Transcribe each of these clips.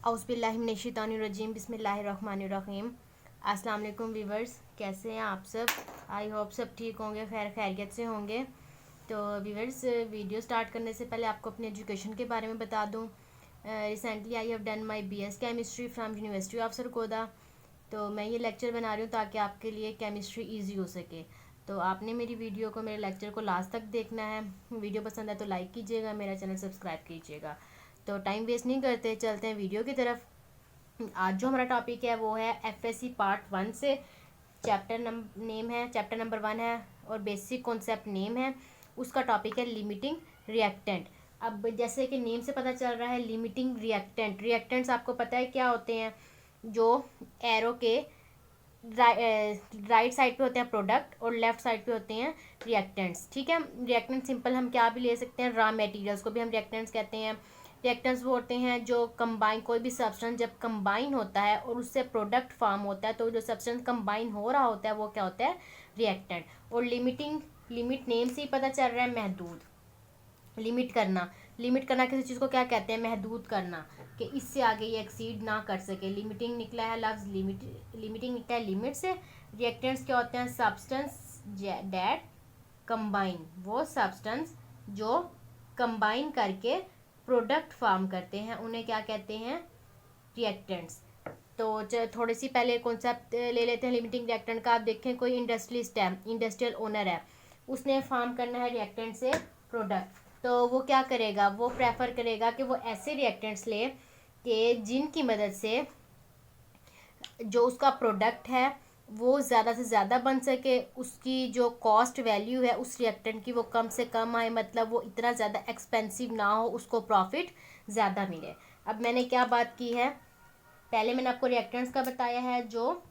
औज़ुबिल्लाहिमिनश्शैतानिर्रजीम बिस्मिल्लाहिर्रहमानिर्रहीम। अस्सलाम वालेकुम व्यूवर्स, कैसे हैं आप सब? आई होप सब ठीक होंगे, खैरियत से होंगे। तो व्यूवर्स, वीडियो स्टार्ट करने से पहले आपको अपनी एजुकेशन के बारे में बता दूं। Recently I have done my BS chemistry from university of Sargodha. तो मैं ये लेक्चर बना रही हूँ ताकि आपके लिए केमिस्ट्री ईजी हो सके। तो आपने मेरी वीडियो को, मेरे लेक्चर को लास्ट तक देखना है। वीडियो पसंद है तो लाइक कीजिएगा, मेरा चैनल सब्सक्राइब कीजिएगा। तो टाइम वेस्ट नहीं करते, चलते हैं वीडियो की तरफ। आज जो हमारा टॉपिक है वो है एफएससी पार्ट 1 से। चैप्टर नंबर 1 है और बेसिक कॉन्सेप्ट नेम है। उसका टॉपिक है लिमिटिंग रिएक्टेंट। अब जैसे कि नेम से पता चल रहा है, लिमिटिंग रिएक्टेंट। रिएक्टेंट्स आपको पता है क्या होते हैं? जो एरो के राइट साइड पे होते हैं प्रोडक्ट और लेफ्ट साइड पे होते हैं रिएक्टेंट्स। ठीक है, रिएक्टेंट सिंपल हम क्या भी ले सकते हैं, रॉ मटेरियल्स को भी हम रिएक्टेंट्स कहते हैं। रिएक्टेंट्स वो होते हैं जो कंबाइन, कोई भी सब्सटेंस जब कंबाइन होता है और उससे प्रोडक्ट फॉर्म होता है, तो जो सब्सटेंस कंबाइन हो रहा होता है वो क्या होता है? रिएक्टेंट। और लिमिट नेम से ही पता चल रहा है, महदूद। लिमिट करना किसी चीज़ को क्या कहते हैं? महदूद करना, कि इससे आगे ये एक्सीड ना कर सके। लिमिटिंग निकला है लफ्ज़ लिमिटिंग निकला है लिमिट से। रिएक्टेंट्स क्या होते हैं? सब्सटेंस दैट कंबाइन, वो सब्सटेंस जो कंबाइन करके प्रोडक्ट फॉर्म करते हैं, उन्हें क्या कहते हैं? रिएक्टेंट्स। तो थोड़ी सी पहले कॉन्सेप्ट ले लेते हैं लिमिटिंग रिएक्टेंट का। आप देखें, कोई इंडस्ट्रियलिस्ट है, इंडस्ट्रियल ओनर है, उसने फॉर्म करना है रिएक्टेंट से प्रोडक्ट। तो वो क्या करेगा? वो प्रेफर करेगा कि वो ऐसे रिएक्टेंट्स ले कि जिनकी मदद से जो उसका प्रोडक्ट है वो ज़्यादा से ज़्यादा बन सके, उसकी जो कॉस्ट वैल्यू है उस रिएक्टेंट की वो कम से कम आए, मतलब वो इतना ज़्यादा एक्सपेंसिव ना हो, उसको प्रॉफिट ज़्यादा मिले। अब मैंने क्या बात की है? पहले मैंने आपको रिएक्टेंट्स का बताया है। जो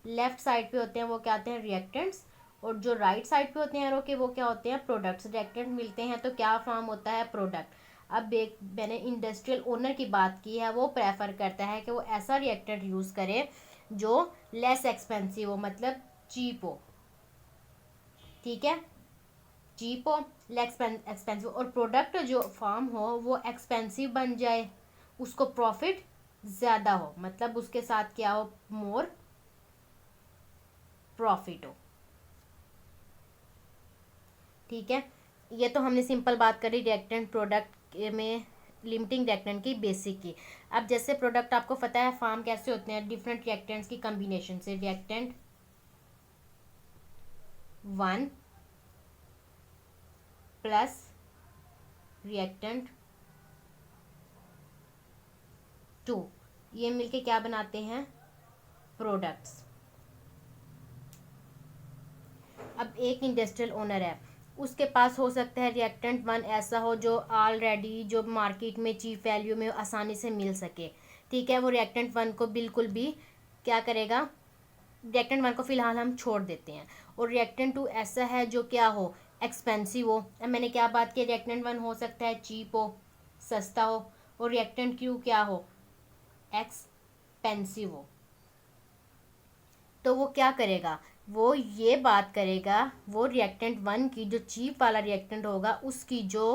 लेफ़्ट साइड पे होते हैं वो क्या होते हैं? रिएक्टेंट्स। और जो राइट साइड पे होते हैं एरो के, वो क्या होते हैं? प्रोडक्ट्स। रिएक्टेंट मिलते हैं तो क्या फॉर्म होता है? प्रोडक्ट। अब एक मैंने इंडस्ट्रियल ओनर की बात की है, वो प्रेफर करता है कि वो ऐसा रिएक्टेंट यूज़ करे जो लेस एक्सपेंसिव हो, मतलब चीप हो। ठीक है, चीप हो, लेस एक्सपेंसिव, और प्रोडक्ट जो फॉर्म हो वो एक्सपेंसिव बन जाए, उसको प्रॉफिट ज़्यादा हो, मतलब उसके साथ क्या हो? मोर प्रॉफिट हो। ठीक है, ये तो हमने सिंपल बात करी रिएक्टेंट प्रोडक्ट में, लिमिटिंग रिएक्टेंट की बेसिक की। अब जैसे प्रोडक्ट आपको पता है फॉर्म कैसे होते हैं? डिफरेंट रिएक्टेंट्स की कॉम्बिनेशन से। रिएक्टेंट 1 प्लस रिएक्टेंट 2, ये मिलके क्या बनाते हैं? प्रोडक्ट्स। अब एक इंडस्ट्रियल ओनर है, उसके पास हो सकता है रिएक्टेंट 1 ऐसा हो जो ऑलरेडी जो मार्केट में चीप वैल्यू में आसानी से मिल सके। ठीक है, वो रिएक्टेंट 1 को बिल्कुल भी क्या करेगा? रिएक्टेंट 1 को फिलहाल हम छोड़ देते हैं। और रिएक्टेंट 2 ऐसा है जो क्या हो? एक्सपेंसिव हो। अब मैंने क्या बात की? रिएक्टेंट 1 हो सकता है चीप हो, सस्ता हो, और रिएक्टेंट 2 क्या हो? एक्सपेंसिव हो। तो वो क्या करेगा? वो ये बात करेगा, वो रिएक्टेंट 1 की जो चीप वाला रिएक्टेंट होगा उसकी जो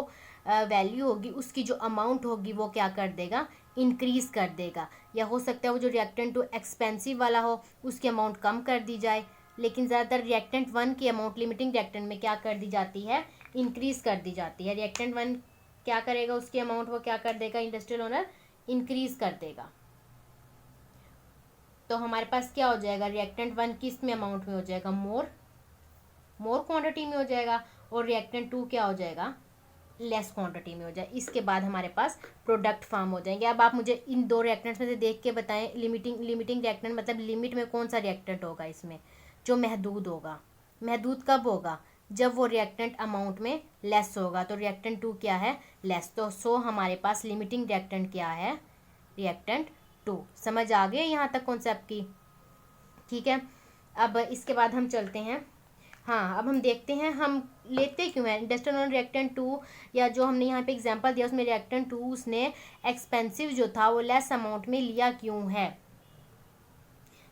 वैल्यू होगी, उसकी जो अमाउंट होगी, वो क्या कर देगा? इंक्रीज़ कर देगा। या हो सकता है वो जो रिएक्टेंट 2 एक्सपेंसिव वाला हो उसकी अमाउंट कम कर दी जाए, लेकिन ज़्यादातर रिएक्टेंट 1 की अमाउंट लिमिटिंग रिएक्टेंट में क्या कर दी जाती है? इंक्रीज़ कर दी जाती है। रिएक्टेंट 1 क्या करेगा? उसकी अमाउंट वो क्या कर देगा? इंडस्ट्रियल ओनर इंक्रीज़ कर देगा। तो हमारे पास क्या हो जाएगा? रिएक्टेंट 1 किस में अमाउंट में हो जाएगा? मोर क्वांटिटी में हो जाएगा। और रिएक्टेंट 2 क्या हो जाएगा? लेस क्वांटिटी में हो जाए। इसके बाद हमारे पास प्रोडक्ट फॉर्म हो जाएंगे। अब आप मुझे इन दो रिएक्टेंट्स में से देख के बताएं, लिमिटिंग रिएक्टेंट मतलब लिमिट में कौन सा रिएक्टेंट होगा इसमें जो महदूद होगा? महदूद कब होगा? जब वो रिएक्टेंट अमाउंट में लेस होगा। तो रिएक्टेंट 2 क्या है? लेस। तो हमारे पास लिमिटिंग रिएक्टेंट क्या है? रिएक्टेंट 2। समझ आ गए यहाँ तक कॉन्सेप्ट की? ठीक है, अब इसके बाद हम चलते हैं। हाँ, अब हम देखते हैं हम लेते क्यों हैं इंडस्ट्रियल ओनर रिएक्टेंट 2, या जो हमने यहाँ पे एग्जांपल दिया उसमें रिएक्टेंट 2 उसने एक्सपेंसिव जो था वो लेस अमाउंट में लिया क्यों है,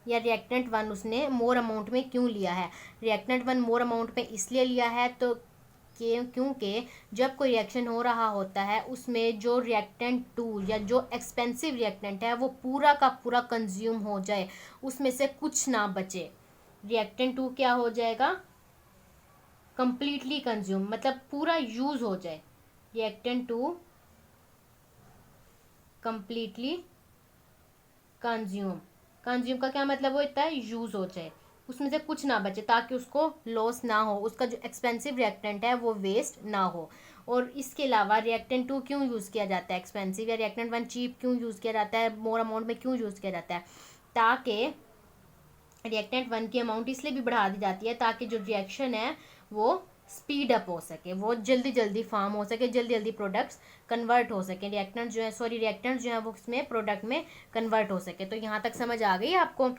या रिएक्टेंट 1 उसने मोर अमाउंट में क्यों लिया है? रिएक्टेंट 1 मोर अमाउंट में इसलिए लिया है तो क्योंकि जब कोई रिएक्शन हो रहा होता है उसमें जो रिएक्टेंट 2 या जो एक्सपेंसिव रिएक्टेंट है वो पूरा का पूरा कंज्यूम हो जाए, उसमें से कुछ ना बचे। रिएक्टेंट 2 क्या हो जाएगा, कंप्लीटली कंज्यूम, मतलब पूरा यूज हो जाए। रिएक्टेंट 2 कंप्लीटली कंज्यूम, कंज्यूम का क्या मतलब होता है, यूज हो जाए, उसमें से कुछ ना बचे ताकि उसको लॉस ना हो, उसका जो एक्सपेंसिव रिएक्टेंट है वो वेस्ट ना हो। और इसके अलावा रिएक्टेंट 2 क्यों यूज़ किया जाता है एक्सपेंसिव, या रिएक्टेंट 1 चीप क्यों यूज़ किया जाता है, मोर अमाउंट में क्यों यूज़ किया जाता है, ताकि रिएक्टेंट 1 की अमाउंट इसलिए भी बढ़ा दी जाती है ताकि जो रिएक्शन है वो स्पीड अप हो सके, वो जल्दी जल्दी फॉर्म हो सके, जल्दी जल्दी प्रोडक्ट्स कन्वर्ट हो सके, रिएक्टेंट जो है रिएक्टेंट जो है वो उसमें प्रोडक्ट में कन्वर्ट हो सके। तो यहाँ तक समझ आ गई आपको।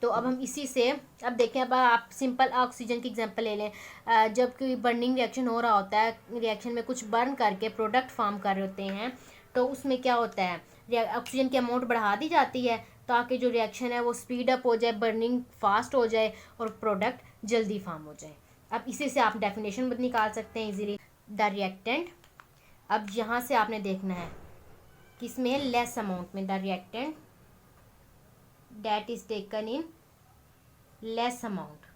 तो अब हम इसी से अब देखें, अब आप सिंपल ऑक्सीजन की एग्जांपल ले लें। जब कोई बर्निंग रिएक्शन हो रहा होता है, रिएक्शन में कुछ बर्न करके प्रोडक्ट फॉर्म कर रहे होते हैं, तो उसमें क्या होता है, ऑक्सीजन की अमाउंट बढ़ा दी जाती है ताकि जो रिएक्शन है वो स्पीड अप हो जाए, बर्निंग फास्ट हो जाए और प्रोडक्ट जल्दी फॉर्म हो जाए। अब इसी से आप डेफिनेशन निकाल सकते हैं इजीली। द रिएक्टेंट, अब यहाँ से आपने देखना है किसमें, लेस अमाउंट में, the reactant that is taken in less amount,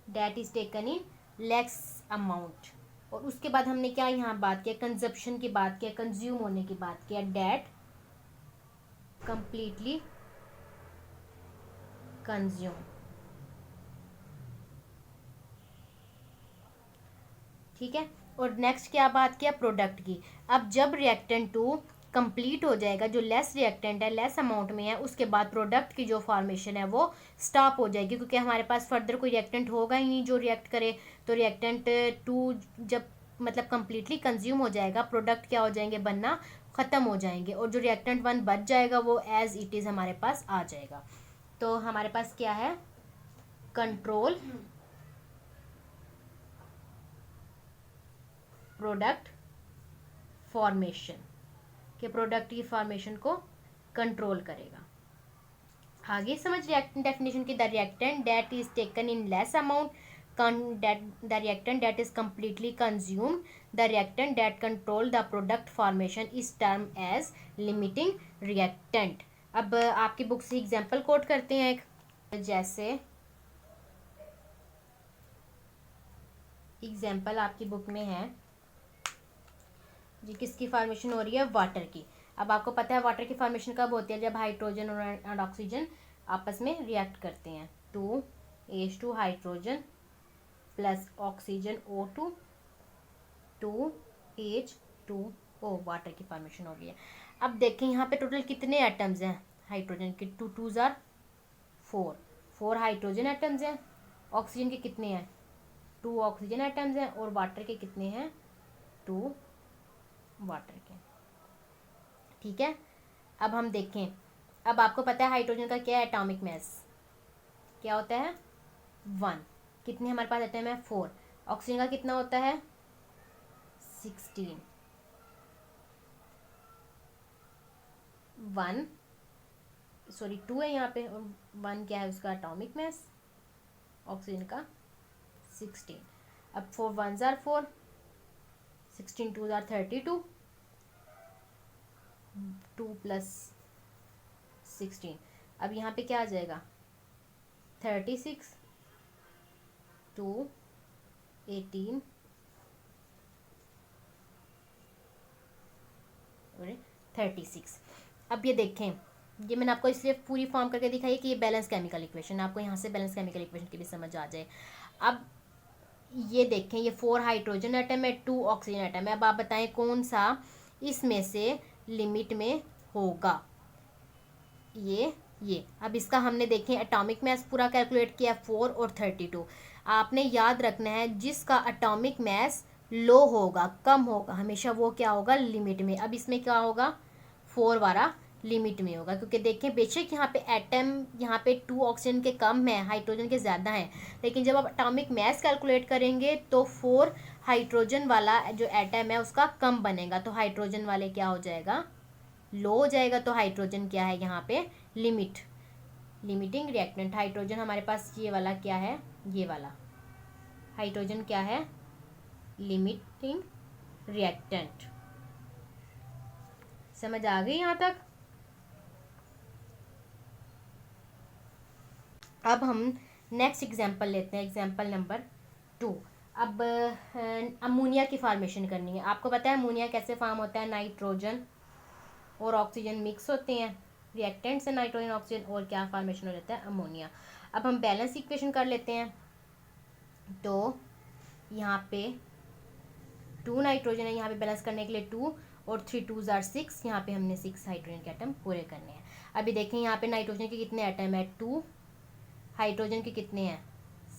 that is taken in less amount. और उसके बाद हमने क्या यहाँ बात किया, कंजप्शन की बात किया, कंज्यूम होने की बात किया, दैट कंप्लीटली कंज्यूम। ठीक है, और नेक्स्ट क्या बात किया, प्रोडक्ट की। अब जब रिएक्टेंट 2 कंप्लीट हो जाएगा, जो लेस रिएक्टेंट है, लेस अमाउंट में है, उसके बाद प्रोडक्ट की जो फॉर्मेशन है वो स्टॉप हो जाएगी, क्योंकि हमारे पास फर्दर कोई रिएक्टेंट होगा ही नहीं जो रिएक्ट करे। तो रिएक्टेंट 2 जब मतलब कंप्लीटली कंज्यूम हो जाएगा, प्रोडक्ट क्या हो जाएंगे, बनना ख़त्म हो जाएंगे, और जो रिएक्टेंट 1 बच जाएगा वो एज इट इज़ हमारे पास आ जाएगा। तो हमारे पास क्या है, कंट्रोल प्रोडक्ट फॉर्मेशन, के प्रोडक्ट की फॉर्मेशन को कंट्रोल करेगा। आगे समझ डेफिनेशन की, the reactant that is taken in less amount, the reactant that is completely consumed, the reactant that control the product formation is term as limiting reactant. अब आपकी book से example coat करते हैं एक, जैसे एग्जाम्पल आपकी book में है जी, किसकी फॉर्मेशन हो रही है, वाटर की। अब आपको पता है वाटर की फॉर्मेशन कब होती है, जब हाइड्रोजन और ऑक्सीजन आपस में रिएक्ट करते हैं। 2H2 hydrogen plus oxygen O2, 2H2O, water की फॉर्मेशन हो गई है। अब देखें यहाँ पे टोटल कितने एटम्स हैं हाइड्रोजन के, 2 2s are 4 हाइड्रोजन एटम्स हैं। ऑक्सीजन के कितने हैं, 2 ऑक्सीजन एटम्स हैं, और वाटर के कितने हैं, 2 वाटर के। ठीक है, अब हम देखें, अब आपको पता है हाइड्रोजन का क्या है, एटॉमिक मास क्या होता है, 1। कितने हमारे पास एटम है, 4। ऑक्सीजन का कितना होता है, 16। 2 है यहाँ पे, और 1 क्या है उसका एटॉमिक मास, ऑक्सीजन का 16। अब 4 1s are 4, 16 2s are 32, 2 plus 16। अब यहाँ पे क्या आ जाएगा, 36, 2 18 और 36। अब ये देखें, ये मैंने आपको इसलिए पूरी फॉर्म करके दिखाई कि ये बैलेंस केमिकल इक्वेशन, आपको यहाँ से बैलेंस केमिकल इक्वेशन की भी समझ आ जाए। अब ये देखें, ये 4 हाइड्रोजन एटम है, 2 ऑक्सीजन एटम है। अब आप बताएं कौन सा इसमें से लिमिट में होगा, ये। अब इसका हमने देखें एटॉमिक मास पूरा कैलकुलेट किया, 4 और 32। आपने याद रखना है जिसका एटॉमिक मास लो होगा, कम होगा, हमेशा वो क्या होगा, लिमिट में। अब इसमें क्या होगा, 4 वाला लिमिट में होगा, क्योंकि देखें बेशक यहाँ पे एटम, यहाँ पे 2 ऑक्सीजन के कम है, हाइड्रोजन के ज़्यादा हैं, लेकिन जब आप एटॉमिक मास कैलकुलेट करेंगे तो 4 हाइड्रोजन वाला जो एटम है उसका कम बनेगा, तो हाइड्रोजन वाले क्या हो जाएगा, लो हो जाएगा। तो हाइड्रोजन क्या है यहाँ पे, लिमिटिंग रिएक्टेंट। हाइड्रोजन हमारे पास ये वाला क्या है, ये वाला हाइड्रोजन क्या है? Limiting reactant. समझ आ गई यहाँ तक? अब हम नेक्स्ट एग्जांपल लेते हैं, एग्जांपल नंबर 2। अब अमोनिया की फार्मेशन करनी है। आपको पता है अमोनिया कैसे फार्म होता है? नाइट्रोजन और ऑक्सीजन मिक्स होते हैं, रिएक्टेंट से नाइट्रोजन ऑक्सीजन, और क्या फार्मेशन हो जाता है? अमोनिया। अब हम बैलेंस इक्वेशन कर लेते हैं। तो यहाँ पे 2 नाइट्रोजन है, यहाँ पे बैलेंस करने के लिए 2 और 3 2 जार 6, यहाँ पे हमने 6 हाइड्रोजन के एटम पूरे करने हैं। अभी देखें यहाँ पे नाइट्रोजन के कितने एटम है? 2। हाइड्रोजन के कितने हैं?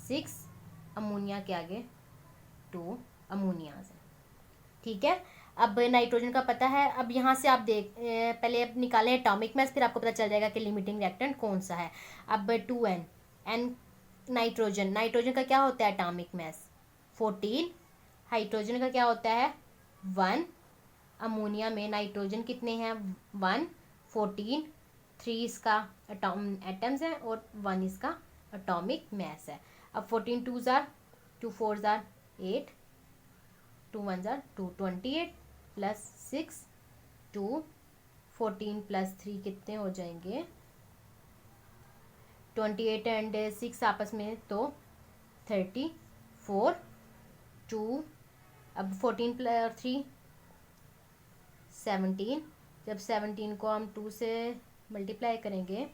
6। अमोनिया के आगे 2 अमोनिया से। ठीक है, अब नाइट्रोजन का पता है। अब यहाँ से आप पहले अब निकालें एटॉमिक मास, फिर आपको पता चल जाएगा कि लिमिटिंग रिएक्टेंट कौन सा है। अब 2n n नाइट्रोजन का क्या होता है एटॉमिक मास? 14। हाइड्रोजन का क्या होता है? 1। अमोनिया में नाइट्रोजन कितने हैं? 1 14 3 इसका एटम्स है और 1 इसका एटॉमिक मास है। अब 14 2 jar 2 4 jar 8 2 1 jar 2 28 plus 6 2 14 plus 3 कितने हो जाएंगे? 28 एंड 6 आपस में तो 34 2। अब 14 प्लस 3 17। जब 17 को हम 2 से मल्टीप्लाई करेंगे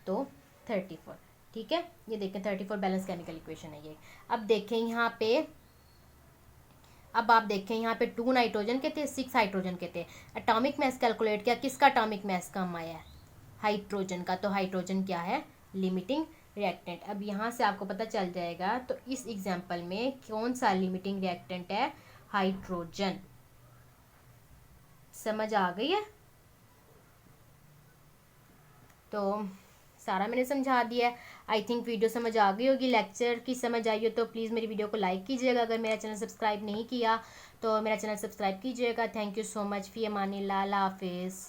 तो 34। ठीक है, ये देखें 34 बैलेंस केमिकल इक्वेशन है ये। अब देखें यहाँ पे, अब आप देखें यहाँ पे 2 नाइट्रोजन के थे, 6 हाइड्रोजन के थे। एटॉमिक मास कैलकुलेट किया, किसका एटॉमिक मास कम आया है? हाइड्रोजन का। तो हाइड्रोजन क्या है? Limiting reactant. अब यहाँ से आपको पता चल जाएगा। तो इस एग्जाम्पल में कौन सा लिमिटिंग रिएक्टेंट है? हाइड्रोजन। समझ आ गई है? तो सारा मैंने समझा दिया है। आई थिंक वीडियो समझ आ गई होगी। लेक्चर की समझ आई हो तो प्लीज़ मेरी वीडियो को लाइक कीजिएगा। अगर मेरा चैनल सब्सक्राइब नहीं किया तो मेरा चैनल सब्सक्राइब कीजिएगा। Thank you so much. फी अमानिल्लाह, अल्लाह हाफिज़।